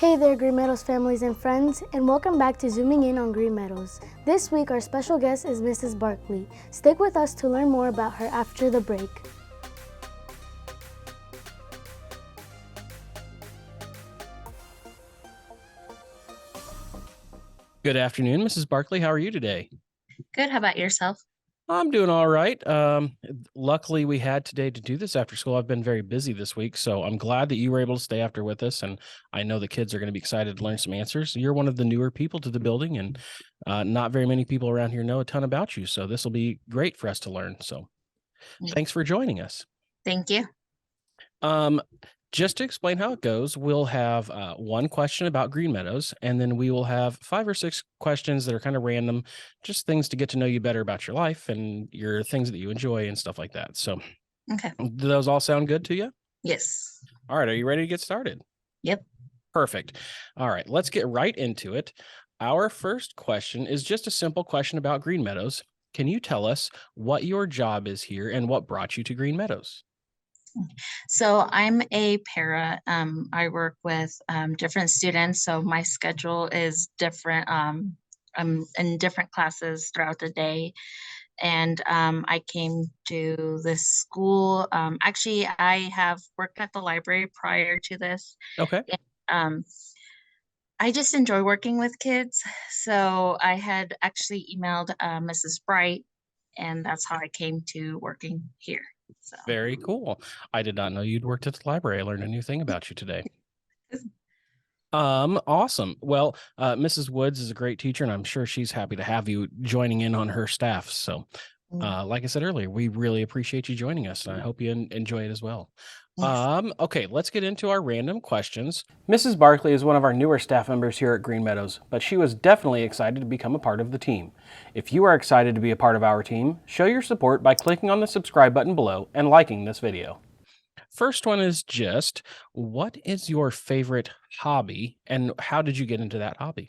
Hey there, Green Meadows families and friends, and welcome back to Zooming In on Green Meadows. This week, our special guest is Mrs. Barkley. Stick with us to learn more about her after the break. Good afternoon, Mrs. Barkley. How are you today? Good. How about yourself? I'm doing all right. Luckily, we had today to do this after school. I've been very busy this week, so I'm glad that you were able to stay after with us. And I know the kids are going to be excited to learn some answers. You're one of the newer people to the building, and not very many people around here know a ton about you. So this will be great for us to learn. So thanks for joining us. Thank you. Just to explain how it goes, we'll have one question about Green Meadows, and then we will have 5 or 6 questions that are kind of random, just things to get to know you better about your life and your things that you enjoy and stuff like that. So, Okay. do those all sound good to you? Yes. All right. Are you ready to get started? Yep. Perfect. All right. Let's get right into it. Our first question is just a simple question about Green Meadows. Can you tell us what your job is here and what brought you to Green Meadows? So I'm a para. I work with different students. So my schedule is different. I'm in different classes throughout the day. And I came to this school. Actually, I have worked at the library prior to this. Okay. And, I just enjoy working with kids. So I had actually emailed Mrs. Bright, and that's how I came to working here. So. Very cool. I did not know you'd worked at the library. I learned a new thing about you today. Awesome. Well, Mrs. Woods is a great teacher, and I'm sure she's happy to have you joining in on her staff. So, like I said earlier, we really appreciate you joining us, and I hope you enjoy it as well. Yes. Okay, let's get into our random questions. Mrs. Barkley is one of our newer staff members here at Green Meadows, but she was definitely excited to become a part of the team. If you are excited to be a part of our team, show your support by clicking on the subscribe button below and liking this video. First one is just, what is your favorite hobby and how did you get into that hobby?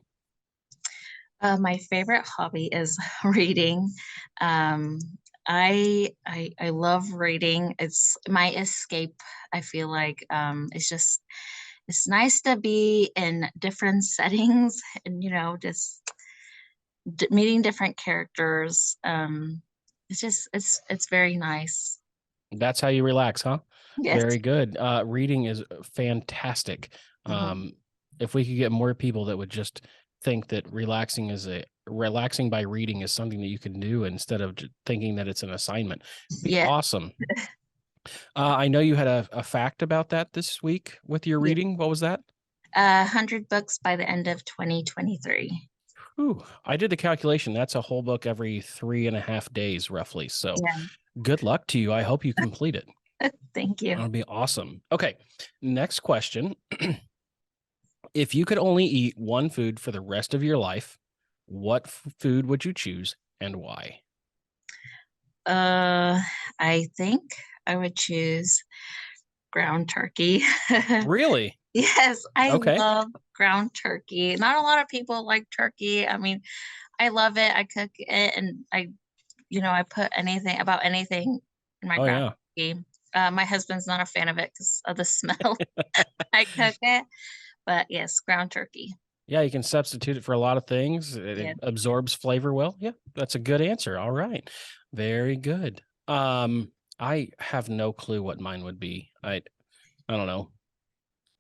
My favorite hobby is reading. Um, I love reading. It's my escape. I feel like it's nice to be in different settings and just meeting different characters. It's very nice. That's how you relax, huh? Yes. Very good. Reading is fantastic. Mhm. Um, if we could get more people that would just think that relaxing by reading is something that you can do instead of thinking that it's an assignment, be Yeah. awesome. I know you had a fact about that this week with your Yeah. reading. What was that? 100 books by the end of 2023. Ooh, I did the calculation. That's a whole book every 3.5 days, roughly. So Yeah. good luck to you. I hope you complete it. Thank you. That'll be awesome. Okay. Next question. If you could only eat one food for the rest of your life, what food would you choose and why? Uh, I think I would choose ground turkey. Really? Yes, I Okay. love ground turkey. Not a lot of people like turkey. I mean, I love it. I cook it and I put anything in my Oh, ground yeah. turkey. My husband's not a fan of it because of the smell. I cook it, but yes, ground turkey. Yeah, you can substitute it for a lot of things. It Yeah. absorbs flavor well. Yeah, that's a good answer. All right. Very good. I have no clue what mine would be. I don't know.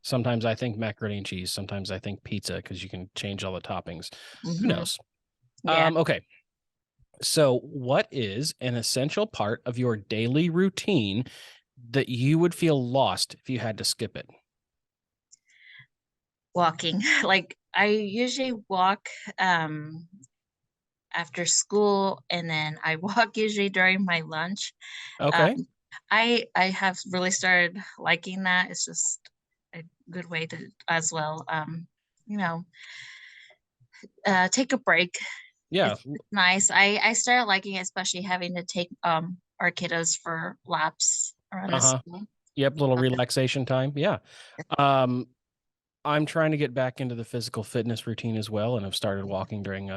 Sometimes I think macaroni and cheese. Sometimes I think pizza because you can change all the toppings. Who Hmm. knows? Yeah. Okay. So, what is an essential part of your daily routine that you would feel lost if you had to skip it? Walking. Like I usually walk after school and then I walk usually during my lunch. Um, Okay. I have really started liking that. It's just a good way to as well you know take a break. Yeah. It's nice. I started liking it, especially having to take our kiddos for laps around the Uh-huh. school. Yep. Little Love it. relaxation time. Yeah. Um, I'm trying to get back into the physical fitness routine as well, and I've started walking during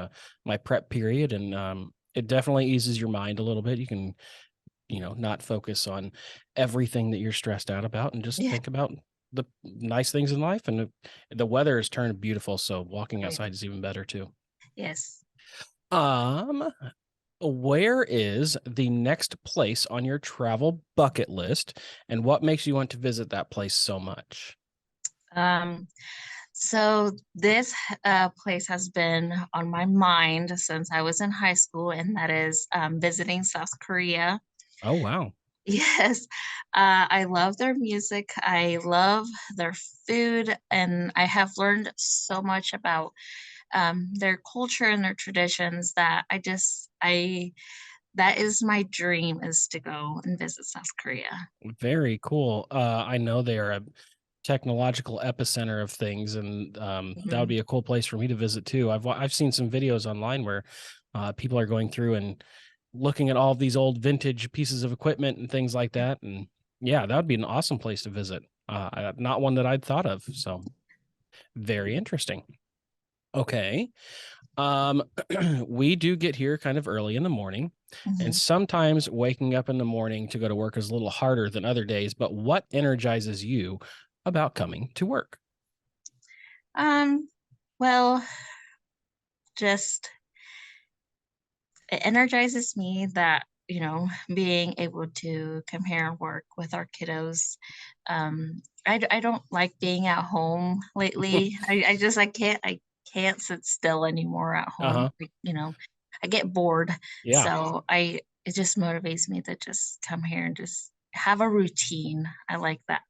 my prep period, and it definitely eases your mind a little bit. You can, not focus on everything that you're stressed out about, and just Yeah. think about the nice things in life, and the weather has turned beautiful, so walking Right. outside is even better too. Yes. Um, where is the next place on your travel bucket list, and what makes you want to visit that place so much? Um, so this place has been on my mind since I was in high school, and that is visiting South Korea. Oh, wow. Yes, I love their music. I love their food, and I have learned so much about their culture and their traditions that that is my dream is to go and visit South Korea. Very cool. I know they are a technological epicenter of things, and that would Mhm. be a cool place for me to visit too. I've seen some videos online where people are going through and looking at all of these old vintage pieces of equipment and things like that. And yeah, that would be an awesome place to visit. Not one that I'd thought of. So very interesting. Okay. Um, we do get here kind of early in the morning, and Mhm. sometimes waking up in the morning to go to work is a little harder than other days. But what energizes you about coming to work? Um, well, just it energizes me that, being able to come here and work with our kiddos. I don't like being at home lately. I can't sit still anymore at home. Uh-huh. I get bored. Yeah. So it just motivates me to just come here and just have a routine. I like that.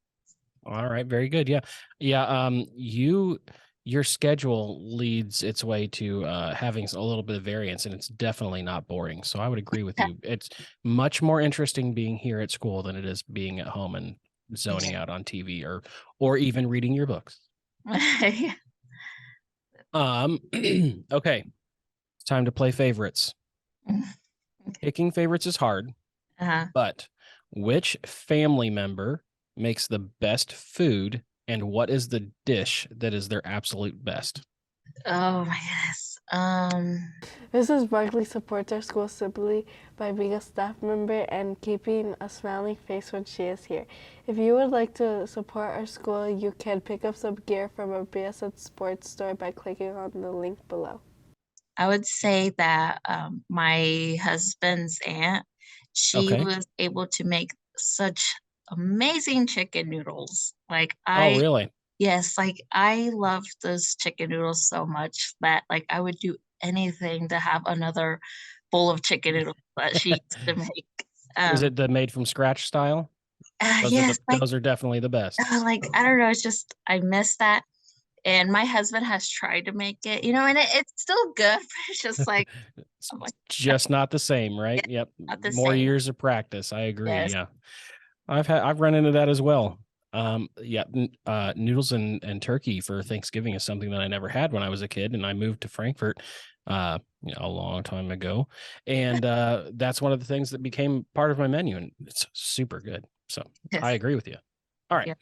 All right. Very good. Yeah. Yeah. Your schedule leads its way to having a little bit of variance, and it's definitely not boring. So I would agree with you. It's much more interesting being here at school than it is being at home and zoning Yeah. out on TV or even reading your books. Yeah. Um, okay. It's time to play favorites. Okay. Picking favorites is hard, Uh-huh. but which family member makes the best food, and what is the dish that is their absolute best? Oh my goodness. Mrs. Barkley supports our school simply by being a staff member and keeping a smiling face when she is here. If you would like to support our school, you can pick up some gear from our BSN Sports store by clicking on the link below. I would say that my husband's aunt, she Okay. was able to make such amazing chicken noodles. Oh, really? Yes, like I love those chicken noodles so much that like I would do anything to have another bowl of chicken noodles that she used to make. Is Um, it the made from scratch style? yes, Those are definitely the best. I don't know, it's just I miss that. And my husband has tried to make it, and it's still good, but it's just like, It's I'm like, just not the same, right? yeah, Yep. not the More same. years of practice. I agree. Yes. Yeah. I've run into that as well. Yeah, noodles and turkey for Thanksgiving is something that I never had when I was a kid, and I moved to Frankfurt, a long time ago, and that's one of the things that became part of my menu, and it's super good. So I Yes. agree with you. All right. Yeah.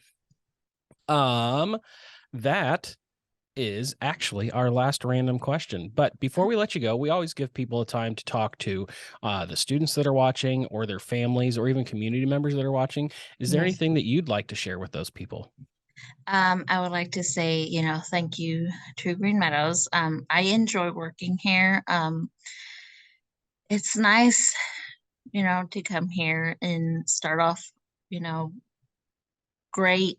Um, that is actually our last random question. But before we let you go, we always give people a time to talk to the students that are watching, or their families, or even community members that are watching. Is there Yes. anything that you'd like to share with those people? I would like to say, thank you to Green Meadows. I enjoy working here. It's nice, to come here and start off, you know, great,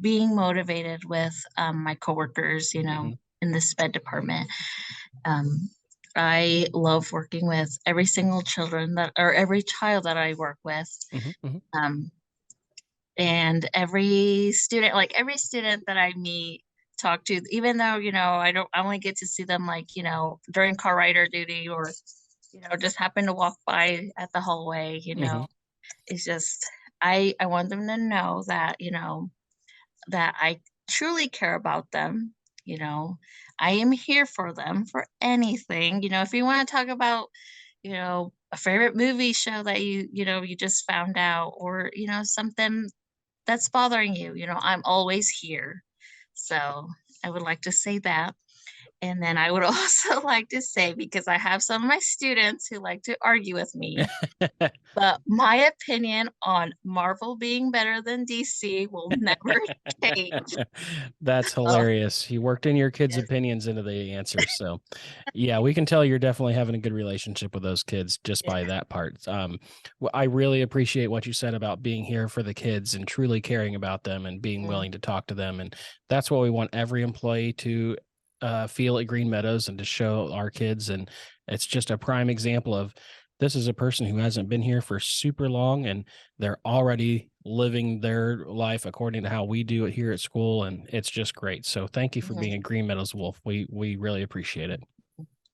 being motivated with my coworkers, Hmm. in the sped department. Um, I love working with every child that I work with. Hmm. Hmm. Um, and every student that I meet, talk to, even though, I only get to see them like, during car rider duty or, just happen to walk by at the hallway, Hmm. it's just, I want them to know that, that I truly care about them. You know, I am here for them for anything. If you want to talk about, a favorite movie show that you just found out, or, something that's bothering you, I'm always here. So I would like to say that. And then I would also like to say, because I have some of my students who like to argue with me, but my opinion on Marvel being better than DC will never change. That's Oh, hilarious. You worked in your kids' yes. opinions into the answer. So, yeah, we can tell you're definitely having a good relationship with those kids just by that part. I really appreciate what you said about being here for the kids and truly caring about them and being Mm, willing to talk to them. And that's what we want every employee to feel at Green Meadows and to show our kids. And it's just a prime example of this is a person who hasn't been here for super long and they're already living their life according to how we do it here at school. And it's just great. So thank you for mhm. being a Green Meadows Wolf. We really appreciate it.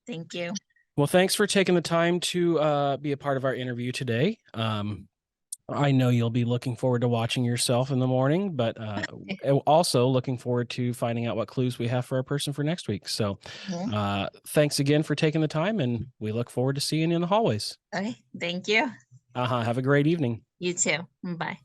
Thank you. Well, thanks for taking the time to be a part of our interview today. I know you'll be looking forward to watching yourself in the morning, but also looking forward to finding out what clues we have for our person for next week. So Mhm. thanks again for taking the time, and we look forward to seeing you in the hallways. Okay, thank you. Have a great evening. You too. Bye.